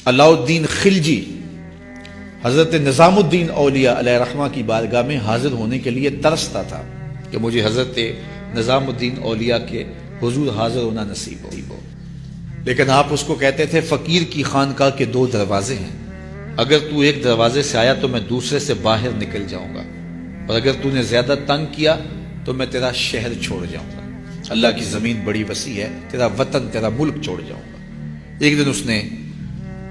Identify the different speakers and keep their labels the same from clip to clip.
Speaker 1: علاء الدین خلجی حضرت نظام الدین اولیاء علیہ رحمہ کی بارگاہ میں حاضر ہونے کے لیے ترستا تھا کہ مجھے حضرت نظام الدین اولیاء کے حضور حاضر ہونا نصیب ہو، لیکن آپ اس کو کہتے تھے فقیر کی خانقاہ کے 2 دروازے ہیں، اگر تو ایک دروازے سے آیا تو میں دوسرے سے باہر نکل جاؤں گا، اور اگر تو نے زیادہ تنگ کیا تو میں تیرا شہر چھوڑ جاؤں گا، اللہ کی زمین بڑی وسیع ہے، تیرا وطن تیرا ملک چھوڑ جاؤں گا۔ ایک دن اس نے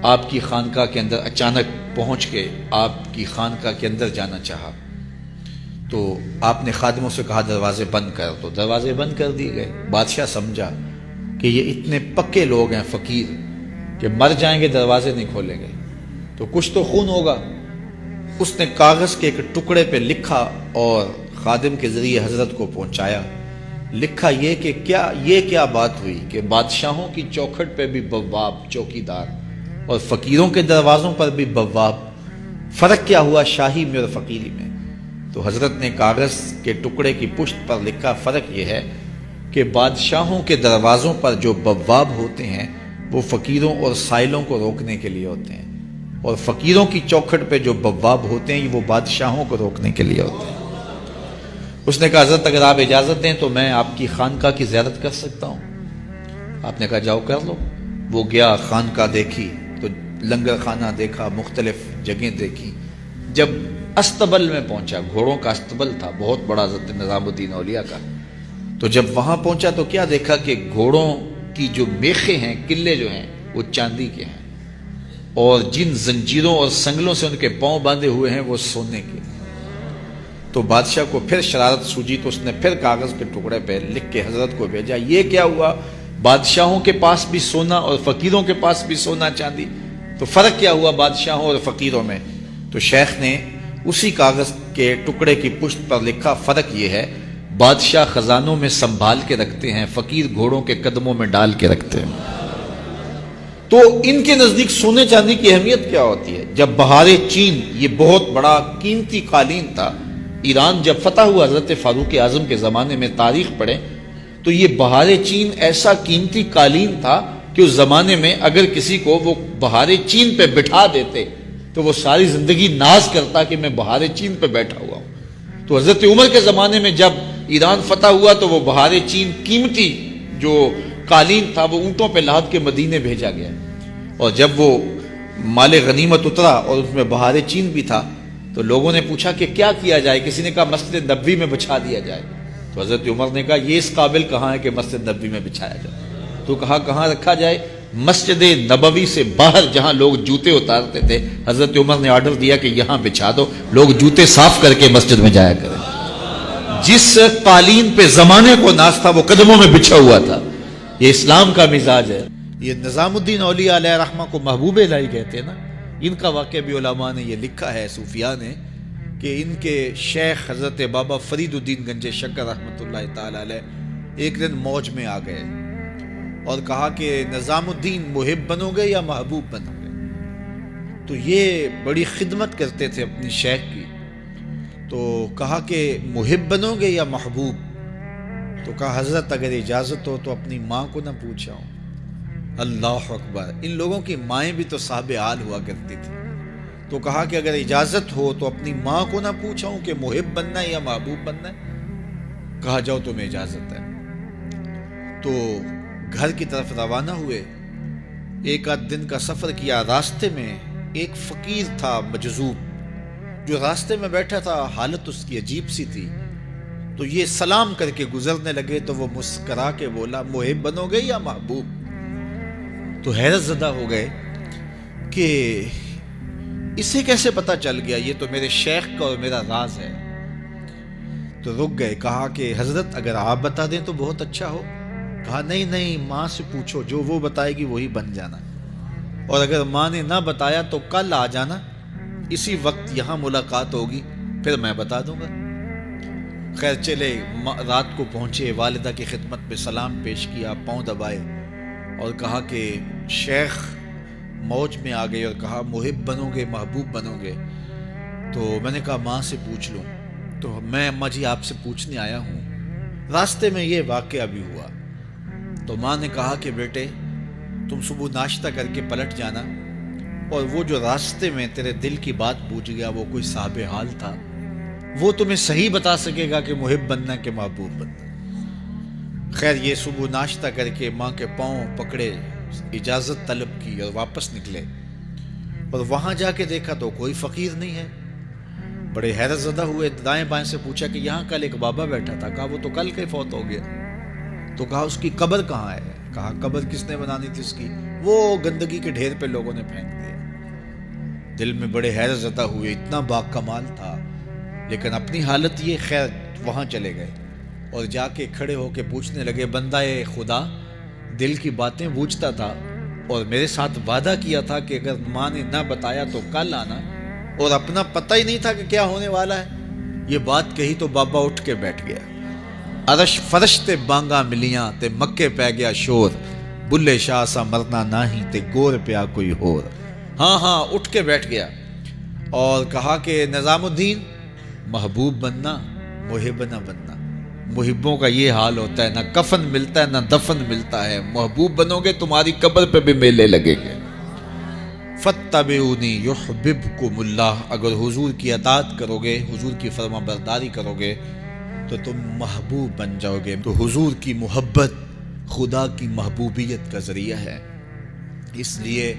Speaker 1: آپ کی خانقاہ کے اندر اچانک پہنچ کے آپ کی خانقاہ کے اندر جانا چاہا، تو آپ نے خادموں سے کہا دروازے بند کر، تو دروازے بند کر دیے گئے۔ بادشاہ سمجھا کہ یہ اتنے پکے لوگ ہیں فقیر کہ مر جائیں گے دروازے نہیں کھولیں گے تو کچھ تو خون ہوگا۔ اس نے کاغذ کے ایک ٹکڑے پہ لکھا اور خادم کے ذریعے حضرت کو پہنچایا۔ لکھا یہ کہ کیا بات ہوئی کہ بادشاہوں کی چوکھٹ پہ بھی بواب چوکیدار اور فقیروں کے دروازوں پر بھی بواب، فرق کیا ہوا شاہی میں اور فقیری میں؟ تو حضرت نے کاغذ کے ٹکڑے کی پشت پر لکھا فرق یہ ہے کہ بادشاہوں کے دروازوں پر جو بواب ہوتے ہیں وہ فقیروں اور سائلوں کو روکنے کے لیے ہوتے ہیں، اور فقیروں کی چوکھٹ پہ جو بواب ہوتے ہیں وہ بادشاہوں کو روکنے کے لیے ہوتے ہیں۔ اس نے کہا حضرت اگر آپ اجازت دیں تو میں آپ کی خانقاہ کی زیارت کر سکتا ہوں؟ آپ نے کہا جاؤ کر لو۔ وہ گیا، خانقاہ دیکھی تو لنگر خانہ دیکھا، مختلف جگہیں دیکھی۔ جب استبل میں پہنچا، گھوڑوں کا استبل تھا بہت بڑا حضرت نظام الدین اولیاء کا، تو جب وہاں پہنچا تو کیا دیکھا کہ گھوڑوں کی جو میخیں ہیں، قلے جو ہیں وہ چاندی کے ہیں، اور جن زنجیروں اور سنگلوں سے ان کے پاؤں باندھے ہوئے ہیں وہ سونے کے۔ تو بادشاہ کو پھر شرارت سوجی تو اس نے پھر کاغذ کے ٹکڑے پہ لکھ کے حضرت کو بھیجا، یہ کیا ہوا؟ بادشاہوں کے پاس بھی سونا اور فقیروں کے پاس بھی سونا چاندی، تو فرق کیا ہوا بادشاہوں اور فقیروں میں؟ تو شیخ نے اسی کاغذ کے ٹکڑے کی پشت پر لکھا فرق یہ ہے بادشاہ خزانوں میں سنبھال کے رکھتے ہیں، فقیر گھوڑوں کے قدموں میں ڈال کے رکھتے ہیں۔ تو ان کے نزدیک سونے چاندی کی اہمیت کیا ہوتی ہے؟ جب بہار چین، یہ بہت بڑا قیمتی قالین تھا، ایران جب فتح ہوا حضرت فاروق اعظم کے زمانے میں، تاریخ پڑھیں تو یہ بہار چین ایسا قیمتی قالین تھا کہ اس زمانے میں اگر کسی کو وہ بہار چین پہ بٹھا دیتے تو وہ ساری زندگی ناز کرتا کہ میں بہار چین پہ بیٹھا ہوا ہوں۔ تو حضرت عمر کے زمانے میں جب ایران فتح ہوا تو وہ بہار چین قیمتی جو قالین تھا وہ اونٹوں پہ لاد کے مدینے بھیجا گیا، اور جب وہ مال غنیمت اترا اور اس میں بہار چین بھی تھا تو لوگوں نے پوچھا کہ کیا کیا جائے؟ کسی نے کہا مسجد نبوی میں بچھا دیا جائے، تو حضرت عمر نے کہا یہ اس قابل کہاں ہے کہ مسجد نبوی میں بچھایا جائے؟ تو کہا کہاں رکھا جائے؟ مسجد نبوی سے باہر جہاں لوگ جوتے اتارتے تھے، حضرت عمر نے آرڈر دیا کہ یہاں بچھا دو، لوگ جوتے صاف کر کے مسجد میں جایا کریں۔ جس قالین پہ زمانے کو ناز تھا وہ قدموں میں بچھا ہوا تھا۔ یہ اسلام کا مزاج ہے۔ یہ نظام الدین اولیاء علیہ رحمہ کو محبوب الہی کہتے ہیں نا، ان کا واقعہ بھی علماء نے یہ لکھا ہے، صوفیاء نے، کہ ان کے شیخ حضرت بابا فرید الدین گنج شکر رحمۃ اللہ تعالی علیہ ایک دن موج میں آ گئے اور کہا کہ نظام الدین محب بنو گے یا محبوب بنو گے؟ تو یہ بڑی خدمت کرتے تھے اپنی شیخ کی، تو کہا کہ محب بنو گے یا محبوب؟ تو کہا حضرت اگر اجازت ہو تو اپنی ماں کو نہ پوچھاؤں۔ اللہ اکبر! ان لوگوں کی مائیں بھی تو صاحب حال ہوا کرتی تھی۔ تو کہا کہ اگر اجازت ہو تو اپنی ماں کو نہ پوچھاؤں کہ محب بننا ہے یا محبوب بننا ہے؟ کہا جاؤ تمہیں اجازت ہے۔ تو گھر کی طرف روانہ ہوئے، ایک آدھ دن کا سفر کیا۔ راستے میں ایک فقیر تھا مجذوب، جو راستے میں بیٹھا تھا، حالت اس کی عجیب سی تھی، تو یہ سلام کر کے گزرنے لگے تو وہ مسکرا کے بولا محب بنو گے یا محبوب؟ تو حیرت زدہ ہو گئے کہ اسے کیسے پتا چل گیا، یہ تو میرے شیخ کا اور میرا راز ہے۔ تو رک گئے، کہا کہ حضرت اگر آپ بتا دیں تو بہت اچھا ہو۔ کہا نہیں ماں سے پوچھو، جو وہ بتائے گی وہی بن جانا، اور اگر ماں نے نہ بتایا تو کل آ جانا، اسی وقت یہاں ملاقات ہوگی، پھر میں بتا دوں گا۔ خیر چلے، رات کو پہنچے، والدہ کی خدمت میں سلام پیش کیا، پاؤں دبائے اور کہا کہ شیخ موج میں آ گئے اور کہا محب بنو گے محبوب بنو گے؟ تو میں نے کہا ماں سے پوچھ لوں۔ تو میں اماں جی آپ سے پوچھنے آیا ہوں، راستے میں یہ واقعہ بھی ہوا۔ تو ماں نے کہا کہ بیٹے تم صبح ناشتہ کر کے پلٹ جانا، اور وہ جو راستے میں تیرے دل کی بات پوچھ گیا وہ کوئی صاحب حال تھا، وہ تمہیں صحیح بتا سکے گا کہ محب بننا کہ محبوب بننا۔ خیر یہ صبح ناشتہ کر کے ماں کے پاؤں پکڑے، اجازت طلب کی اور واپس نکلے، اور وہاں جا کے دیکھا تو کوئی فقیر نہیں ہے۔ بڑے حیرت زدہ ہوئے، دائیں بائیں سے پوچھا کہ یہاں کل ایک بابا بیٹھا تھا، کہا وہ تو کل کے فوت ہو گیا۔ تو کہا اس کی قبر کہاں ہے؟ کہا قبر کس نے بنانی تھی اس کی؟ وہ گندگی کے ڈھیر پہ لوگوں نے پھینک دیا۔ دل میں بڑے حیرت زدہ ہوئے، اتنا با کمال تھا، لیکن اپنی حالت یہ، خیر وہاں چلے گئے اور جا کے کھڑے ہو کے پوچھنے لگے، بندہ خدا دل کی باتیں بوجھتا تھا اور میرے ساتھ وعدہ کیا تھا کہ اگر ماں نے نہ بتایا تو کل آنا، اور اپنا پتہ ہی نہیں تھا کہ کیا ہونے والا ہے۔ یہ بات کہی تو بابا اٹھ کے بیٹھ گیا۔ عرش فرش تے بانگا ملیاں تے مکے پہ گیا شور، بلے شاہ سا مرنا ناہی تے گور پیا کوئی ہور۔ ہاں اٹھ کے بیٹھ گیا اور کہا کہ نظام الدین، محبوب بننا محب نہ بننا۔ محبوں کا یہ حال ہوتا ہے، نہ کفن ملتا ہے نہ دفن ملتا ہے۔ محبوب بنو گے تمہاری قبر پہ بھی میلے لگیں گے۔ فَاتَّبِعُونِي يُحْبِبْكُمُ اللَّهُ، اگر حضور کی اطاعت کرو گے، حضور کی فرما برداری کرو گے تو تم محبوب بن جاؤ گے۔ تو حضور کی محبت خدا کی محبوبیت کا ذریعہ ہے، اس لیے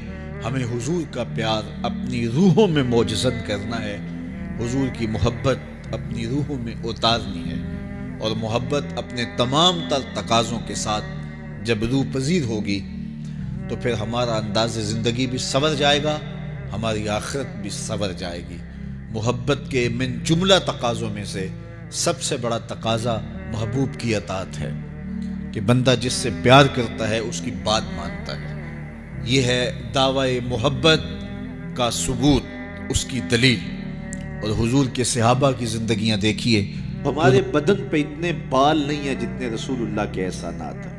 Speaker 1: ہمیں حضور کا پیار اپنی روحوں میں موجزن کرنا ہے، حضور کی محبت اپنی روحوں میں اتارنی ہے، اور محبت اپنے تمام تر تقاضوں کے ساتھ جب روح پذیر ہوگی تو پھر ہمارا انداز زندگی بھی سنور جائے گا، ہماری آخرت بھی سنور جائے گی۔ محبت کے من جملہ تقاضوں میں سے سب سے بڑا تقاضا محبوب کی اطاعت ہے، کہ بندہ جس سے پیار کرتا ہے اس کی بات مانتا ہے۔ یہ ہے دعوی محبت کا ثبوت، اس کی دلیل۔ اور حضور کے صحابہ کی زندگیاں دیکھیے، ہمارے بدن پہ اتنے بال نہیں ہیں جتنے رسول اللہ کے احسانات ہیں۔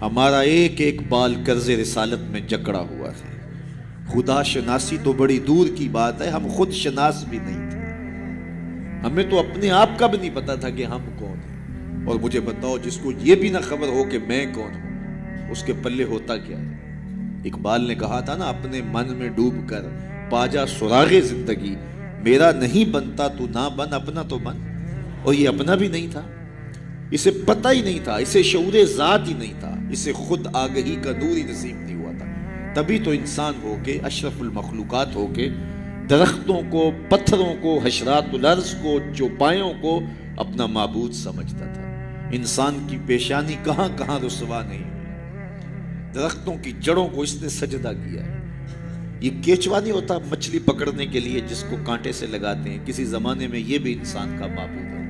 Speaker 1: ہمارا ایک ایک بال قرض رسالت میں جکڑا ہوا ہے۔ خدا شناسی تو بڑی دور کی بات ہے، ہم خود شناس بھی نہیں تھے، ہمیں تو اپنے آپ کا بھی نہیں پتا تھا کہ ہم کون ہیں۔ اور مجھے بتاؤ، جس کو یہ بھی نہ خبر ہو کہ میں کون ہوں، اس کے پلے ہوتا کیا ہے؟ اقبال نے کہا تھا نا، اپنے من میں ڈوب کر پاجا سراغ زندگی، میرا نہیں بنتا تو نہ بن، اپنا تو بن۔ اور یہ اپنا بھی نہیں تھا، اسے پتہ ہی نہیں تھا، اسے شعور ذات ہی نہیں تھا، اسے خود آگہی کا نور ہی نصیب نہیں ہوا تھا۔ تبھی تو انسان ہو کے، اشرف المخلوقات ہو کے، درختوں کو، پتھروں کو، حشرات الارض کو، چوپایوں کو اپنا معبود سمجھتا تھا۔ انسان کی پیشانی کہاں کہاں رسوا نہیں ہوئی، درختوں کی جڑوں کو اس نے سجدہ کیا ہے۔ یہ کیچوا نہیں ہوتا مچھلی پکڑنے کے لیے جس کو کانٹے سے لگاتے ہیں، کسی زمانے میں یہ بھی انسان کا معبود ہے۔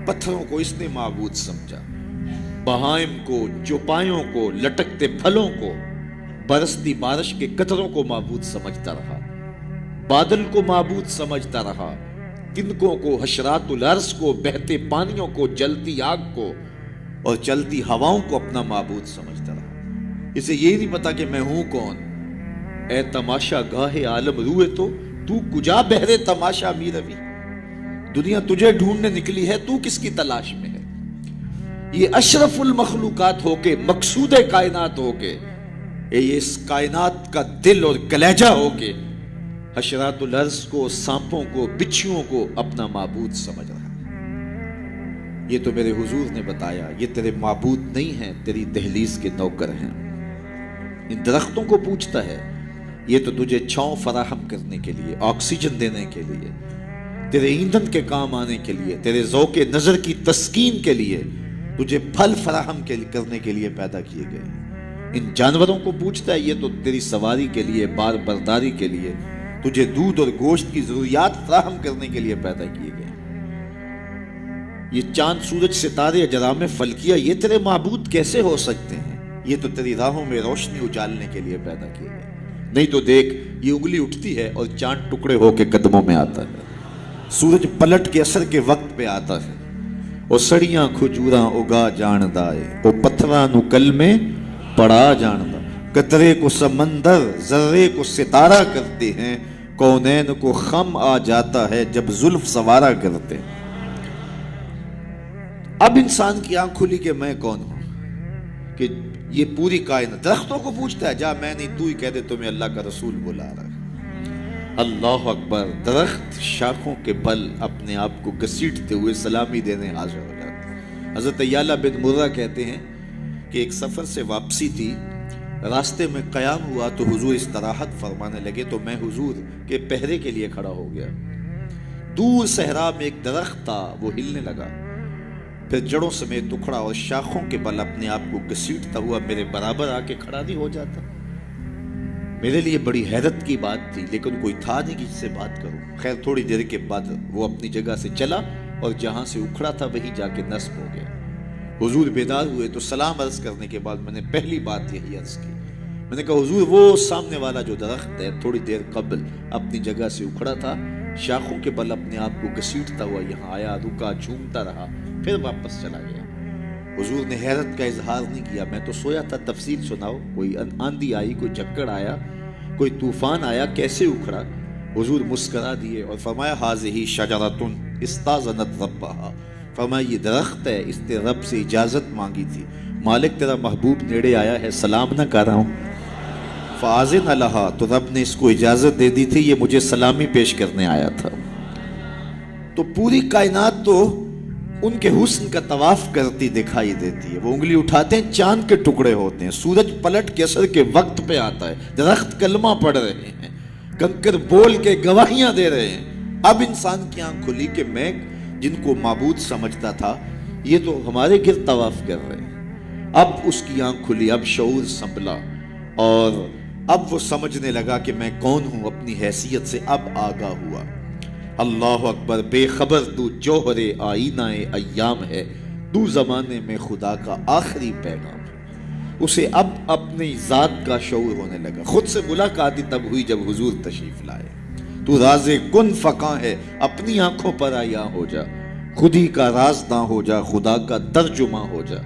Speaker 1: پتھروں کو اس نے معبود سمجھا، بہائم کو، چوپایوں کو، لٹکتے پھلوں کو، برستی بارش کے قطروں کو معبود سمجھتا رہا، بادل کو معبود سمجھتا رہا، تنکوں کو، حشرات الارض کو، بہتے پانیوں کو، جلتی آگ کو اور چلتی ہواؤں کو اپنا معبود سمجھتا رہا۔ اسے یہ نہیں پتا کہ میں ہوں کون۔ اے تماشا گاہ عالم روئے تو کجا بہرے تماشا می روی، دنیا تجھے ڈھونڈنے نکلی ہے، تو کس کی تلاش میں ہے؟ یہ اشرف المخلوقات ہو کے، مقصود کائنات ہو کے، یہ اس کائنات کا دل اور کلیجہ ہو کے، حشرات الارض کو، سانپوں کو، بچھوؤں کو اپنا معبود سمجھ رہا ہے۔ یہ تو میرے حضور نے بتایا، یہ تیرے معبود نہیں ہیں، تیری دہلیز کے نوکر ہیں۔ ان درختوں کو پوچھتا ہے، یہ تو تجھے چھاؤں فراہم کرنے کے لیے، آکسیجن دینے کے لیے، تیرے ایندھن کے کام آنے کے لیے، تیرے ذوق نظر کی تسکین کے لیے، تجھے پھل فراہم کرنے کے لیے پیدا کیے گئے۔ ان جانوروں کو پوچھتا ہے، یہ تو تیری سواری کے لیے، بار برداری کے لیے، تجھے دودھ اور گوشت کی ضروریات فراہم کرنے کے لیے پیدا کیے گئے۔ یہ چاند، سورج، ستارے، اجرام فلکیہ، یہ تیرے معبود کیسے ہو سکتے ہیں؟ یہ تو تیری راہوں میں روشنی اجالنے کے لیے پیدا کیے گئے۔ نہیں تو دیکھ، یہ انگلی اٹھتی ہے اور چاند ٹکڑے ہو کے قدموں میں آتا ہے، سورج پلٹ کے اثر کے وقت پہ آتا ہے، اور سڑیاں کھجوراں اگا جاندا ہے، وہ پتھراں نو کل میں پڑا جاندا، قطرے کو سمندر، ذرے کو ستارہ کرتے ہیں، کونین کو خم آ جاتا ہے جب زلف سوارا کرتے ہیں۔ اب انسان کی آنکھ کھلی کہ میں کون ہوں، کہ یہ پوری کائنات درختوں کو پوچھتا ہے، جا میں نہیں، تو ہی کہہ دے تمہیں اللہ کا رسول بلا رہا ہے۔ اللہ اکبر، درخت شاخوں کے بل اپنے آپ کو گھسیٹتے ہوئے سلامی دینے حاضر ہو جاتے۔ حضرت یعلا بن مرہ کہتے ہیں کہ ایک سفر سے واپسی تھی، راستے میں قیام ہوا تو حضور استراحت فرمانے لگے، تو میں حضور کے پہرے کے لیے کھڑا ہو گیا۔ دور صحرا میں ایک درخت تھا، وہ ہلنے لگا، پھر جڑوں سمیت اکھڑا اور شاخوں کے بل اپنے آپ کو گھسیٹتا ہوا میرے برابر آ کے کھڑا نہیں ہو جاتا۔ میرے لیے بڑی حیرت کی بات تھی، لیکن کوئی تھا نہیں کہ اس سے بات کروں۔ خیر تھوڑی دیر کے بعد وہ اپنی جگہ سے چلا اور جہاں سے اکھڑا تھا وہی جا کے نصب ہو گیا۔ حضور بیدار ہوئے تو سلام عرض کرنے کے بعد میں نے پہلی بات یہی عرض کی، میں نے کہا حضور وہ سامنے والا جو درخت ہے تھوڑی دیر قبل اپنی جگہ سے اکھڑا تھا، شاخوں کے بل اپنے آپ کو گھسیٹتا ہوا یہاں آیا، رکا، جھومتا رہا، پھر واپس چلا گیا۔ حضور نے حیرت کا اظہار نہیں کیا، میں تو سویا تھا، تفصیل سناؤ، کوئی آندھی آئی، کوئی جھکڑ آیا، کوئی طوفان آیا، کیسے اکھڑا؟ حضور مسکرا دیے اور فرمایا ھذہ شجرۃ استاذنت ربھا، فرمایا یہ درخت ہے، اس نے رب سے اجازت مانگی تھی، مالک تیرا محبوب نیڑے آیا ہے، سلام نہ کر رہا ہوں، فاذن لہا، تو رب نے اس کو اجازت دے دی تھی، یہ مجھے سلامی پیش کرنے آیا تھا۔ تو پوری کائنات تو ان کے حسن کا طواف کرتی دکھائی دیتی ہے، وہ انگلی اٹھاتے ہیں چاند کے ٹکڑے ہوتے ہیں، سورج پلٹ کے اثر کے وقت پہ آتا ہے، درخت کلمہ پڑھ رہے ہیں، کنکر بول کے گواہیاں دے رہے ہیں۔ اب انسان کی آنکھ کھلی کہ میں جن کو معبود سمجھتا تھا یہ تو ہمارے گرد طواف کر رہے ہیں۔ اب اس کی آنکھ کھلی، اب شعور سنبھلا اور اب وہ سمجھنے لگا کہ میں کون ہوں، اپنی حیثیت سے اب آگاہ ہوا۔ اللہ اکبر، بے خبر تو جوہر آئینہ ایام ہے، تو زمانے میں خدا کا آخری پیغام ہے۔ اسے اب اپنی ذات کا شعور ہونے لگا۔ خود سے ملاقات ہی تب ہوئی جب حضور تشریف لائے۔ تو راز کن فقاں ہے، اپنی آنکھوں پر عیاں ہو جا، خود ہی کا رازداں ہو جا، خدا کا ترجمہ ہو جا،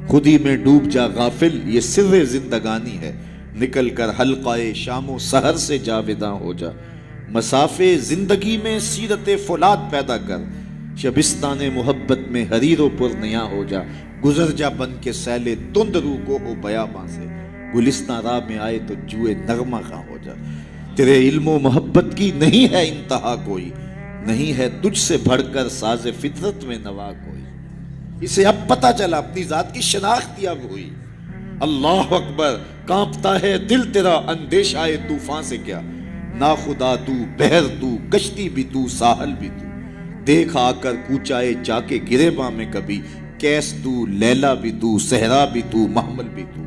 Speaker 1: خود ہی میں ڈوب جا غافل، یہ سر زندگانی ہے، نکل کر حلقہ شام و سحر سے جاوداں ہو جا، مسافے زندگی میں سیرت فولاد پیدا کر، شبستان محبت میں حریر و پر نیا ہو جا، گزر جا بن کے سیلے تند رو کو ہو بیاباں سے، گلستان راہ میں آئے تو جوئے نغمہ خواں ہو جا، تیرے علم و محبت کی نہیں ہے انتہا کوئی، نہیں ہے تجھ سے بڑھ کر ساز فطرت میں نوا کوئی۔ اسے اب پتہ چلا، اپنی ذات کی شناخت اب ہوئی۔ اللہ اکبر، کانپتا ہے دل تیرا اندیشہ طوفان سے کیا، نا خدا تو، بحر تو، کشتی بھی تو، ساحل بھی تو، دیکھ آ کر کوچائے جا کے گریباں میں کبھی، کیس تو، لیلا بھی تو، صحرا بھی تو، محمل بھی تو،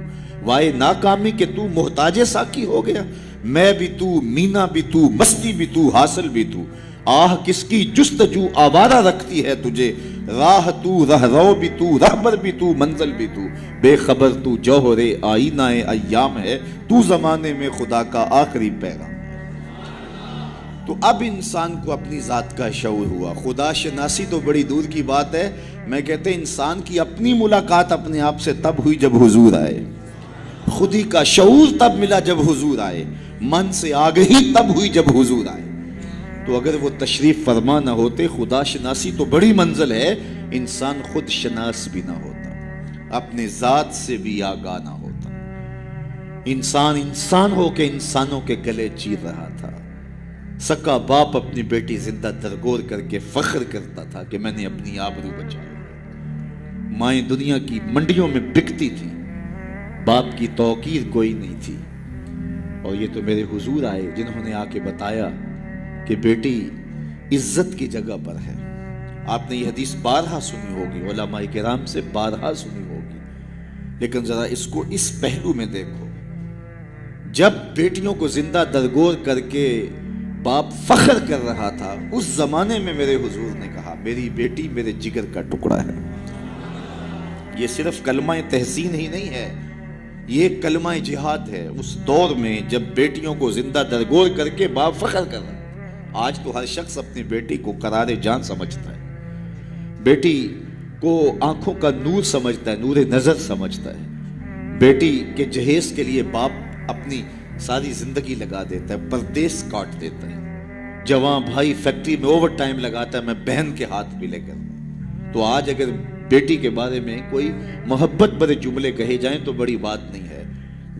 Speaker 1: وائے ناکامی کہ تو محتاج ساکی ہو گیا، میں بھی تو، مینا بھی تو، مستی بھی تو، حاصل بھی تو، آہ کس کی جستجو آوارہ رکھتی ہے تجھے، راہ تو، رہرو بھی تو، رہبر بھی تو، منزل بھی تو، بے خبر تو جوہر آئینہ ایام ہے، تو زمانے میں خدا کا آخری پیغام۔ تو اب انسان کو اپنی ذات کا شعور ہوا۔ خدا شناسی تو بڑی دور کی بات ہے، میں کہتے ہیں انسان کی اپنی ملاقات اپنے آپ سے تب ہوئی جب حضور آئے، خودی کا شعور تب ملا جب حضور آئے، من سے آگہی تب ہوئی جب حضور آئے۔ تو اگر وہ تشریف فرما نہ ہوتے، خدا شناسی تو بڑی منزل ہے، انسان خود شناس بھی نہ ہوتا، اپنے ذات سے بھی آگاہ نہ ہوتا، انسان ہو کے انسانوں کے گلے چیر رہا تھا۔ سکا باپ اپنی بیٹی زندہ درگور کر کے فخر کرتا تھا کہ میں نے اپنی آبرو بچائی۔ مائیں دنیا کی منڈیوں میں بکتی تھی، باپ کی توقیر کوئی نہیں تھی، اور یہ تو میرے حضور آئے جنہوں نے آ کے بتایا کہ بیٹی عزت کی جگہ پر ہے۔ آپ نے یہ حدیث بارہا سنی ہوگی، علماء کرام سے بارہا سنی ہوگی، لیکن ذرا اس کو اس پہلو میں دیکھو، جب بیٹیوں کو زندہ درگور کر کے باپ فخر کر رہا تھا، اس زمانے میں میرے حضور نے کہا میری بیٹی میرے جگر کا ٹکڑا ہے۔ یہ صرف کلمہ تحسین ہی نہیں ہے، یہ کلمہ جہاد ہے۔ اس دور میں جب بیٹیوں کو زندہ درگور کر کے باپ فخر کر رہا تھا، آج تو ہر شخص اپنی بیٹی کو قرار جان سمجھتا ہے، بیٹی کو آنکھوں کا نور سمجھتا ہے، نور نظر سمجھتا ہے۔ بیٹی کے جہیز کے لیے باپ اپنی ساری زندگی لگا دیتا ہے، پردیس کاٹ دیتا ہے۔ جوان بھائی فیکٹری میں اوور ٹائم لگاتا ہے، میں بہن کے ہاتھ بھی لے کر۔ تو آج اگر بیٹی کے بارے میں کوئی محبت بھرے جملے کہے جائیں تو بڑی بات نہیں ہے.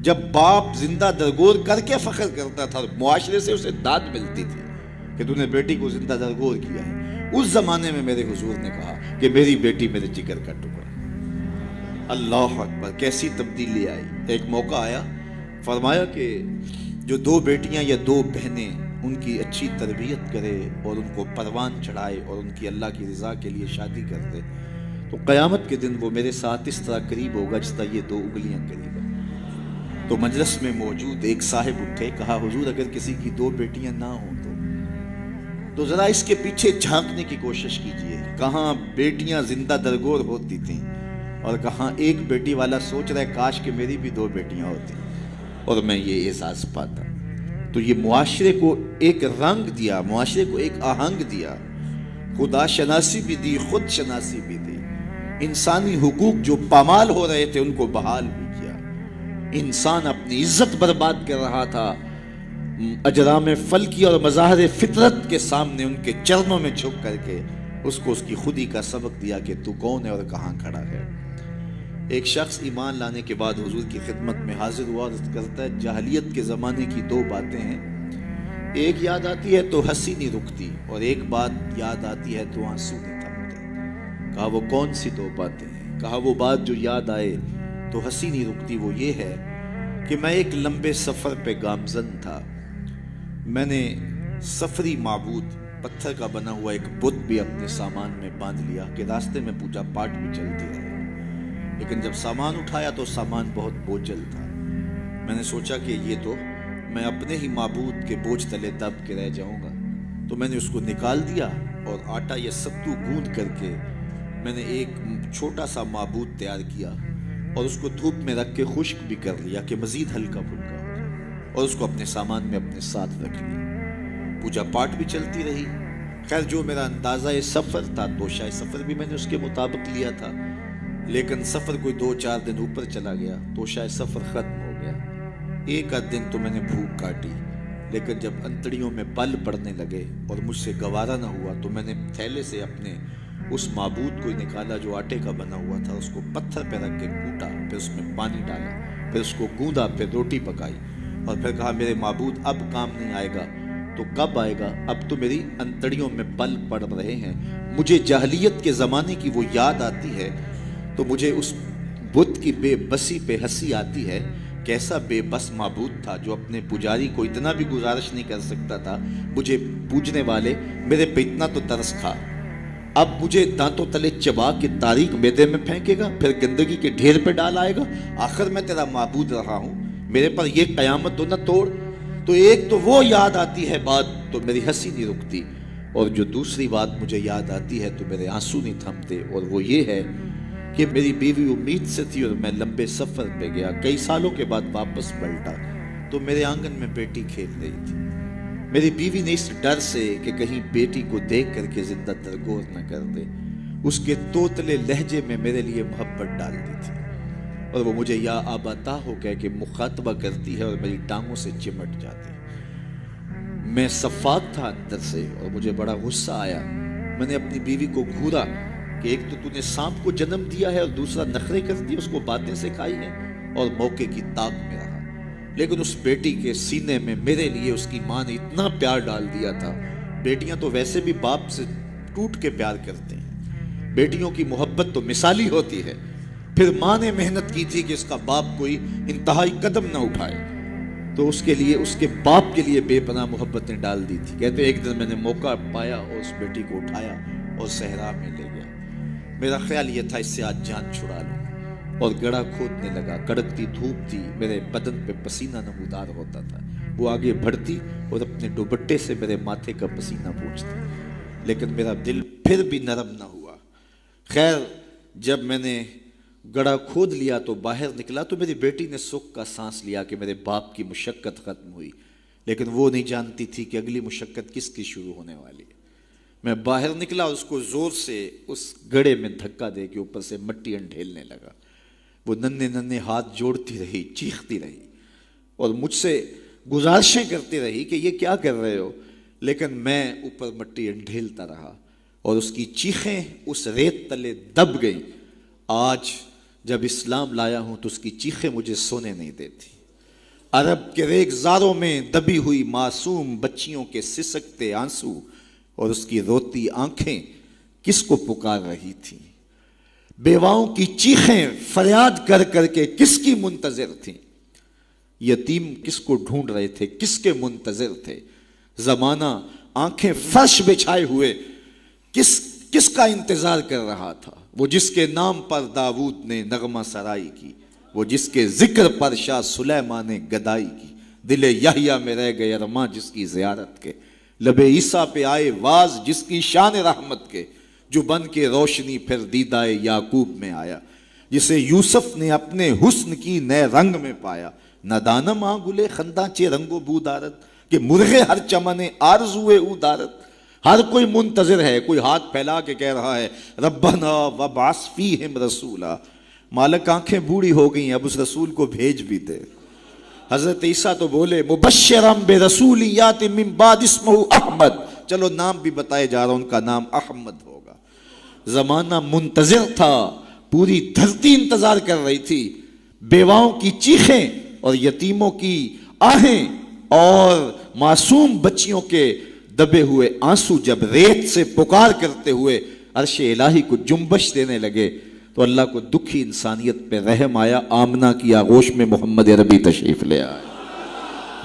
Speaker 1: جب باپ زندہ درگور کر کے فخر کرتا تھا اور معاشرے سے اسے داد ملتی تھی کہ تو نے بیٹی کو زندہ درگور کیا ہے، اس زمانے میں میرے حضور نے کہا کہ میری بیٹی میرے جگر کا ٹکڑا. اللہ اکبر، کیسی تبدیلی آئی. ایک موقع آیا، فرمایا کہ جو دو بیٹیاں یا دو بہنیں ان کی اچھی تربیت کرے اور ان کو پروان چڑھائے اور ان کی اللہ کی رضا کے لیے شادی کر دے تو قیامت کے دن وہ میرے ساتھ اس طرح قریب ہوگا جس طرح یہ دو انگلیاں قریب ہیں. تو مجلس میں موجود ایک صاحب اٹھے، کہا حضور اگر کسی کی دو بیٹیاں نہ ہوں تو ذرا اس کے پیچھے جھانکنے کی کوشش کیجئے، کہاں بیٹیاں زندہ درگور ہوتی تھیں اور کہاں ایک بیٹی والا سوچ رہا ہے کاش کہ میری بھی دو بیٹیاں ہوتی اور میں یہ احساس پاتا. تو یہ معاشرے کو ایک رنگ دیا، معاشرے کو ایک آہنگ دیا، خدا شناسی بھی دی، خود شناسی بھی دی. انسانی حقوق جو پامال ہو رہے تھے ان کو بحال بھی کیا. انسان اپنی عزت برباد کر رہا تھا، اجرام فلکی اور مظاہر فطرت کے سامنے ان کے چرنوں میں جھک کر کے اس کو اس کی خودی کا سبق دیا کہ تو کون ہے اور کہاں کھڑا ہے. ایک شخص ایمان لانے کے بعد حضور کی خدمت میں حاضر ہوا اور کرتا ہے جاہلیت کے زمانے کی دو باتیں ہیں، ایک یاد آتی ہے تو ہنسی نہیں رکتی اور ایک بات یاد آتی ہے تو آنسو نہیں تھمتے. کہا وہ کون سی دو باتیں ہیں؟ کہا وہ بات جو یاد آئے تو ہنسی نہیں رکتی وہ یہ ہے کہ میں ایک لمبے سفر پہ گامزن تھا. میں نے سفری معبود پتھر کا بنا ہوا ایک بت بھی اپنے سامان میں باندھ لیا کہ راستے میں پوجا پاٹ بھی چلتی رہے، لیکن جب سامان اٹھایا تو سامان بہت بوجھل تھا. میں نے سوچا کہ یہ تو میں اپنے ہی معبود کے بوجھ تلے دب کے رہ جاؤں گا، تو میں نے اس کو نکال دیا اور آٹا یا ستو گوندھ کر کے میں نے ایک چھوٹا سا معبود تیار کیا اور اس کو دھوپ میں رکھ کے خشک بھی کر لیا کہ مزید ہلکا پھلکا ہو جائے اور اس کو اپنے سامان میں اپنے ساتھ رکھ لیا. پوجا پاٹ بھی چلتی رہی. خیر جو میرا اندازہ سفر تھا توشہ سفر بھی میں نے اس کے مطابق لیا تھا، لیکن سفر کوئی 2-4 دن اوپر چلا گیا، توشہ سفر ختم ہو گیا. ایک آدھ دن تو میں نے بھوک کاٹی، لیکن جب انتڑیوں میں بل پڑنے لگے اور مجھ سے گوارا نہ ہوا تو میں نے تھیلے سے اپنے اس معبود کو نکالا جو آٹے کا بنا ہوا تھا، اس کو پتھر پہ رکھ کے کوٹا، پھر اس میں پانی ڈالا، پھر اس کو گوندا، پھر روٹی پکائی اور پھر کہا میرے معبود اب کام نہیں آئے گا تو کب آئے گا؟ اب تو میری انتڑیوں میں بل پڑ رہے ہیں، مجھے جاہلیت کے زمانے کی وہ یاد آتی ہے تو مجھے اس بت کی بے بسی پہ ہنسی آتی ہے. کیسا بے بس معبود تھا جو اپنے پجاری کو اتنا بھی گزارش نہیں کر سکتا تھا مجھے پوجنے والے میرے پہ اتنا تو ترس کھا، اب مجھے دانتوں تلے چبا کے تاریک میدے میں پھینکے گا، پھر گندگی کے ڈھیر پہ ڈال آئے گا. آخر میں تیرا معبود رہا ہوں، میرے پر یہ قیامت تو نہ توڑ. تو ایک تو وہ یاد آتی ہے بات تو میری ہنسی نہیں رکتی، اور جو دوسری بات مجھے یاد آتی ہے تو میرے آنسو نہیں تھمتے، اور وہ یہ ہے کہ میری بیوی امید سے تھی اور میں لمبے سفر پہ گیا، کئی سالوں کے بعد واپس پلٹا تو میرے آنگن میں بیٹی کھیل رہی تھی. میری بیوی نے اس ڈر سے کہ کہیں بیٹی کو دیکھ کر کے زندہ درگور نہ کر دے اس کے توتلے لہجے میں میرے لیے محبت ڈال دی تھی، اور وہ مجھے یا آباتا ہو کہہ کے مخاطبہ کرتی ہے اور میری ٹانگوں سے چمٹ جاتی. میں صفاق تھا اندر سے اور مجھے بڑا غصہ آیا. میں نے اپنی بیوی کو گھورا کہ ایک تو نے سانپ کو جنم دیا ہے اور دوسرا نخرے کر دی، اس کو باتیں سکھائی ہیں اور موقع کی طاق میں رہا. لیکن اس بیٹی کے سینے میں میرے لیے اس کی ماں نے اتنا پیار ڈال دیا تھا. بیٹیاں تو ویسے بھی باپ سے ٹوٹ کے پیار کرتے ہیں، بیٹیوں کی محبت تو مثالی ہوتی ہے. پھر ماں نے محنت کی تھی کہ اس کا باپ کوئی انتہائی قدم نہ اٹھائے، تو اس کے لیے اس کے باپ کے لیے بے پناہ محبتیں ڈال دی تھی. کہتے ایک دن میں نے موقع پایا اور اس بیٹی کو اٹھایا اور صحرا میں لے گیا. میرا خیال یہ تھا اس سے آج جان چھڑا لوں، اور گڑھا کھودنے لگا. کڑکتی دھوپ تھی، میرے بدن پہ پسینہ نمودار ہوتا تھا. وہ آگے بڑھتی اور اپنے دوپٹے سے میرے ماتھے کا پسینہ پوچھتی، لیکن میرا دل پھر بھی نرم نہ ہوا. خیر جب میں نے گڑھا کھود لیا تو باہر نکلا تو میری بیٹی نے سکھ کا سانس لیا کہ میرے باپ کی مشقت ختم ہوئی، لیکن وہ نہیں جانتی تھی کہ اگلی مشقت کس کی شروع ہونے والی ہے. میں باہر نکلا اور اس کو زور سے اس گڑھے میں دھکا دے کے اوپر سے مٹی انڈھیلنے لگا. وہ ننھے ننھے ہاتھ جوڑتی رہی، چیختی رہی اور مجھ سے گزارشیں کرتی رہی کہ یہ کیا کر رہے ہو، لیکن میں اوپر مٹی انڈھیلتا رہا اور اس کی چیخیں اس ریت تلے دب گئیں
Speaker 2: آج جب اسلام لایا ہوں تو اس کی چیخیں مجھے سونے نہیں دیتی. عرب کے ریگزاروں میں دبی ہوئی معصوم بچیوں کے سسکتے آنسو اور اس کی روتی آنکھیں کس کو پکار رہی تھیں؟ بیواؤں کی چیخیں فریاد کر کر کے کس کی منتظر تھیں؟ یتیم کس کو ڈھونڈ رہے تھے؟ کس کے منتظر تھے؟ زمانہ آنکھیں فرش بچھائے ہوئے کس کا انتظار کر رہا تھا؟ وہ جس کے نام پر داؤد نے نغمہ سرائی کی، وہ جس کے ذکر پر شاہ سلیمان نے گدائی کی. دل یحییٰ میں رہ گئے ارماں جس کی زیارت کے، لب عیسیٰ پہ آئے واز جس کی شان رحمت کے، جو بن کے روشنی پھر دیدائے یعقوب میں آیا، جسے یوسف نے اپنے حسن کی نئے رنگ میں پایا. نہ دانم آ گلے خنداں چے رنگ و بو دارت، کہ مرغے ہر چمنے آرزوئے او دارت. ہر کوئی منتظر ہے، کوئی ہاتھ پھیلا کے کہہ رہا ہے ربنا وابعث فیہم رسولا. مالک آنکھیں بوڑھی ہو گئی ہیں، اب اس رسول کو بھیج بھی دے. حضرت عیسیٰ تو بولے مبشرم برسول یاتی من بعد اسمہ احمد، چلو نام بھی بتائے جا رہا ان کا نام احمد ہوگا. زمانہ منتظر تھا، پوری دھرتی انتظار کر رہی تھی. بیواؤں کی چیخیں اور یتیموں کی آہیں اور معصوم بچیوں کے دبے ہوئے آنسو جب ریت سے پکار کرتے ہوئے عرش الہی کو جنبش دینے لگے تو اللہ کو دکھی انسانیت پہ رحم آیا. آمنہ کی آغوش میں محمد عربی تشریف لے آئے.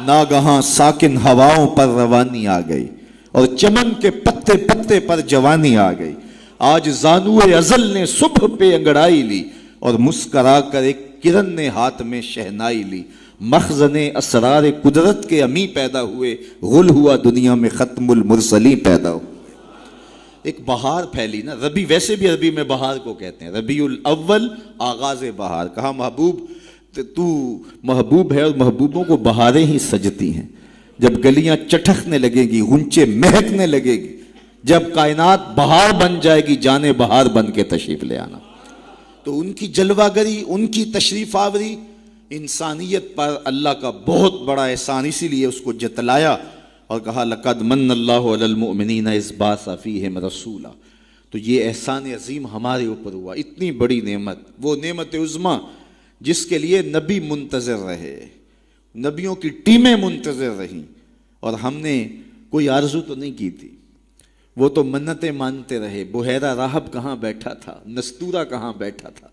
Speaker 2: ناگہاں ساکن ہواؤں پر روانی آ گئی اور چمن کے پتے پتے پر جوانی آ گئی. آج زانو ازل نے صبح پہ انگڑائی لی اور مسکرا کر ایک کرن نے ہاتھ میں شہنائی لی. مخزن اسرار قدرت کے امی پیدا ہوئے، غل ہوا دنیا میں ختم المرسلین پیدا ہوئے. ایک بہار پھیلی نا، ربی ویسے بھی عربی میں بہار کو کہتے ہیں، ربیع الاول آغاز بہار. کہا محبوب تو محبوب ہے اور محبوبوں کو بہاریں ہی سجتی ہیں. جب گلیاں چٹکنے لگے گی، غنچے مہکنے لگے گی، جب کائنات بہار بن جائے گی، جانے بہار بن کے تشریف لے آنا. تو ان کی جلوہ گری، ان کی تشریف آوری انسانیت پر اللہ کا بہت بڑا احسان، اسی لیے اس کو جتلایا اور کہا لقد من اللہ علی المؤمنین اذ بعث فیہم رسولا. تو یہ احسان عظیم ہمارے اوپر ہوا، اتنی بڑی نعمت، وہ نعمت عظمیٰ جس کے لیے نبی منتظر رہے، نبیوں کی ٹیمیں منتظر رہیں، اور ہم نے کوئی آرزو تو نہیں کی تھی. وہ تو منتیں مانتے رہے. بحیرہ راہب کہاں بیٹھا تھا، نستورہ کہاں بیٹھا تھا،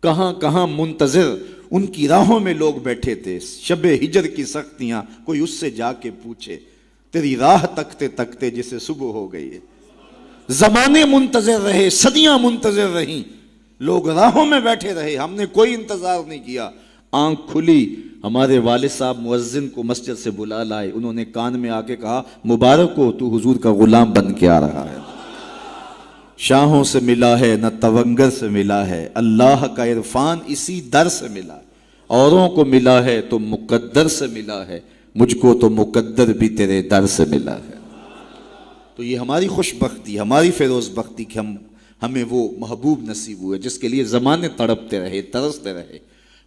Speaker 2: کہاں کہاں منتظر ان کی راہوں میں لوگ بیٹھے تھے. شب ہجر کی سختیاں کوئی اس سے جا کے پوچھے، تیری راہ تکتے تکتے جسے صبح ہو گئی ہے. زمانے منتظر رہے، صدیاں منتظر رہیں، لوگ راہوں میں بیٹھے رہے، ہم نے کوئی انتظار نہیں کیا. آنکھ کھلی، ہمارے والد صاحب مؤذن کو مسجد سے بلا لائے. انہوں نے کان میں آ کے کہا مبارک ہو، تو حضور کا غلام بن کے آ رہا ہے. شاہوں سے ملا ہے نہ تونگر سے ملا ہے، اللہ کا عرفان اسی در سے ملا. اوروں کو ملا ہے تو مقدر سے ملا ہے، مجھ کو تو مقدر بھی تیرے در سے ملا ہے. تو یہ ہماری خوش بختی، ہماری فیروز بختی کہ ہمیں وہ محبوب نصیب ہوئے جس کے لیے زمانے تڑپتے رہے، ترستے رہے،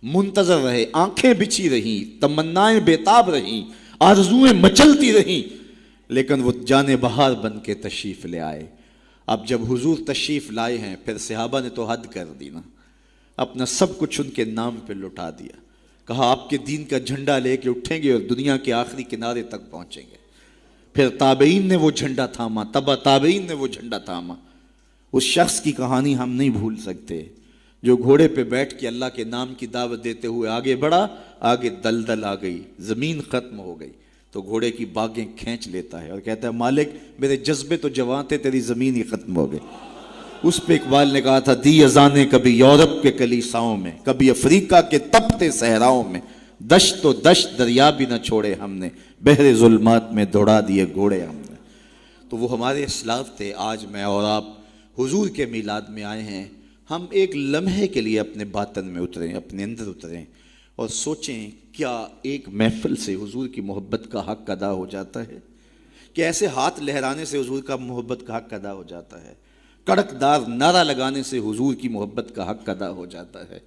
Speaker 2: منتظر رہے، آنکھیں بچھی رہیں، تمنائیں بیتاب رہیں، آرزویں مچلتی رہیں، لیکن وہ جانے بہار بن کے تشریف لے آئے. اب جب حضور تشریف لائے ہیں، پھر صحابہ نے تو حد کر دی نا، اپنا سب کچھ ان کے نام پہ لٹا دیا. کہا آپ کے دین کا جھنڈا لے کے اٹھیں گے اور دنیا کے آخری کنارے تک پہنچیں گے. پھر تابعین نے وہ جھنڈا تھاما، تبع تابعین نے وہ جھنڈا تھاما. اس شخص کی کہانی ہم نہیں بھول سکتے جو گھوڑے پہ بیٹھ کے اللہ کے نام کی دعوت دیتے ہوئے آگے بڑھا، آگے دلدل آ گئی، زمین ختم ہو گئی، تو گھوڑے کی باگیں کھینچ لیتا ہے اور کہتا ہے مالک میرے جذبے تو جوان تھے، تیری زمین ہی ختم ہو گئی. اس پہ اقبال نے کہا تھا دی اذانیں کبھی یورپ کے کلیساؤں میں، کبھی افریقہ کے تپتے صحراؤں میں، دشت تو دشت دریا بھی نہ چھوڑے ہم نے، بحر ظلمات میں دوڑا دیے گھوڑے ہم نے. تو وہ ہمارے اسلاف تھے. آج میں اور آپ حضور کے میلاد میں آئے ہیں. ہم ایک لمحے کے لیے اپنے باطن میں اتریں، اپنے اندر اتریں اور سوچیں کیا ایک محفل سے حضور کی محبت کا حق ادا ہو جاتا ہے؟ کہ ایسے ہاتھ لہرانے سے حضور کا محبت کا حق ادا ہو جاتا ہے؟ کڑکدار نعرہ لگانے سے حضور کی محبت کا حق ادا ہو جاتا ہے؟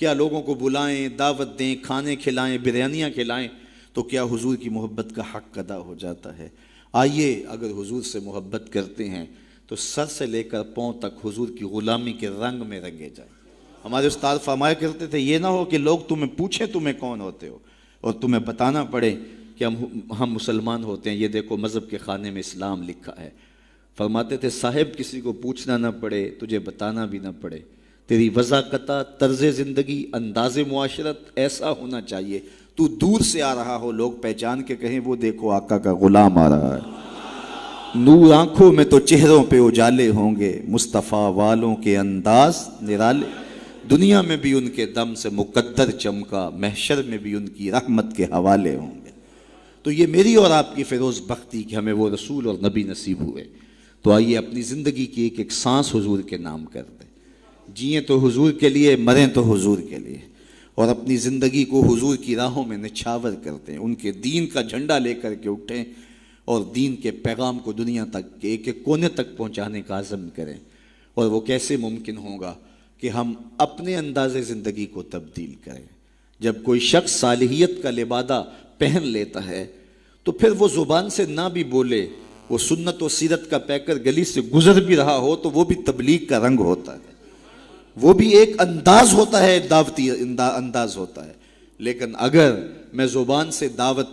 Speaker 2: کیا لوگوں کو بلائیں، دعوت دیں، کھانے کھلائیں، بریانیاں کھلائیں تو کیا حضور کی محبت کا حق ادا ہو جاتا ہے؟ آئیے اگر حضور سے محبت کرتے ہیں تو سر سے لے کر پاؤں تک حضور کی غلامی کے رنگ میں رنگے جائیں. ہمارے استاد فرمایا کرتے تھے یہ نہ ہو کہ لوگ تمہیں پوچھیں تمہیں کون ہوتے ہو اور تمہیں بتانا پڑے کہ ہم مسلمان ہوتے ہیں، یہ دیکھو مذہب کے خانے میں اسلام لکھا ہے۔ فرماتے تھے صاحب کسی کو پوچھنا نہ پڑے، تجھے بتانا بھی نہ پڑے، تیری وضاقتہ، طرز زندگی، انداز معاشرت ایسا ہونا چاہیے تو دور سے آ رہا ہو لوگ پہچان کے کہیں وہ دیکھو آقا کا غلام آ رہا ہے۔ نور آنکھوں میں تو چہروں پہ اجالے ہوں گے، مصطفیٰ والوں کے انداز نرالے، دنیا میں بھی ان کے دم سے مقدر چمکا، محشر میں بھی ان کی رحمت کے حوالے ہوں گے۔ تو یہ میری اور آپ کی فیروز بختی کہ ہمیں وہ رسول اور نبی نصیب ہوئے۔ تو آئیے اپنی زندگی کی ایک ایک سانس حضور کے نام کر دیں، جئیں تو حضور کے لیے، مریں تو حضور کے لیے، اور اپنی زندگی کو حضور کی راہوں میں نچھاور کرتے ہیں، ان کے دین کا جھنڈا لے کر کے اٹھیں اور دین کے پیغام کو دنیا تک کے ایک ایک کونے تک پہنچانے کا عزم کریں۔ اور وہ کیسے ممکن ہوگا کہ ہم اپنے انداز زندگی کو تبدیل کریں۔ جب کوئی شخص صالحیت کا لبادہ پہن لیتا ہے تو پھر وہ زبان سے نہ بھی بولے، وہ سنت و سیرت کا پیکر گلی سے گزر بھی رہا ہو تو وہ بھی تبلیغ کا رنگ ہوتا ہے، وہ بھی ایک انداز ہوتا ہے، دعوتی انداز ہوتا ہے۔ لیکن اگر میں زبان سے دعوت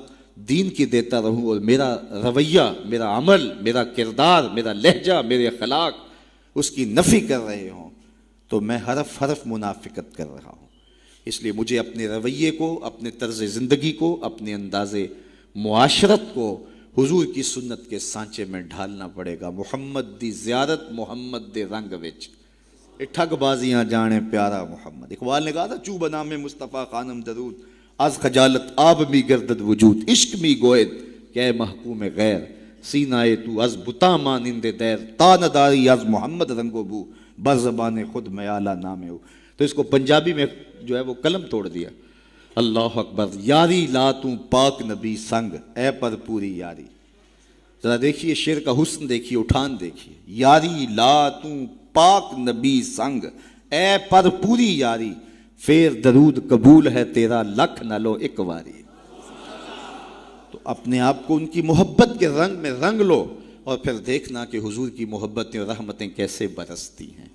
Speaker 2: دین کی دیتا رہوں اور میرا رویہ، میرا عمل، میرا کردار، میرا لہجہ، میرے اخلاق اس کی نفی کر رہے ہوں تو میں حرف حرف منافقت کر رہا ہوں۔ اس لیے مجھے اپنے رویے کو، اپنے طرز زندگی کو، اپنے انداز معاشرت کو حضور کی سنت کے سانچے میں ڈھالنا پڑے گا۔ محمد دی زیارت محمد دے رنگ وچ ٹھگ بازیاں جانے پیارا محمد۔ اقبال نے کہا تھا چو بنام مصطفیٰ خانم درود، از خجالت آب می گردد وجود، عشق می گوید کہ محکوم غیر، سینائے تو از بتا مانند دیر، تا نداری از محمد رنگ و بو، بر زبان خود میالہ نام ہو۔ تو اس کو پنجابی میں جو ہے وہ قلم توڑ دیا، اللہ اکبر، یاری لا تو پاک نبی سنگ، اے پر پوری یاری۔ ذرا دیکھیے شعر کا حسن دیکھیے، اٹھان دیکھیے، یاری لا تو پاک نبی سنگ، اے پر پوری یاری، پھر درود قبول ہے تیرا لکھ نہ لو ایک واری۔ تو اپنے آپ کو ان کی محبت کے رنگ میں رنگ لو اور پھر دیکھنا کہ حضور کی محبتیں اور رحمتیں کیسے برستی ہیں۔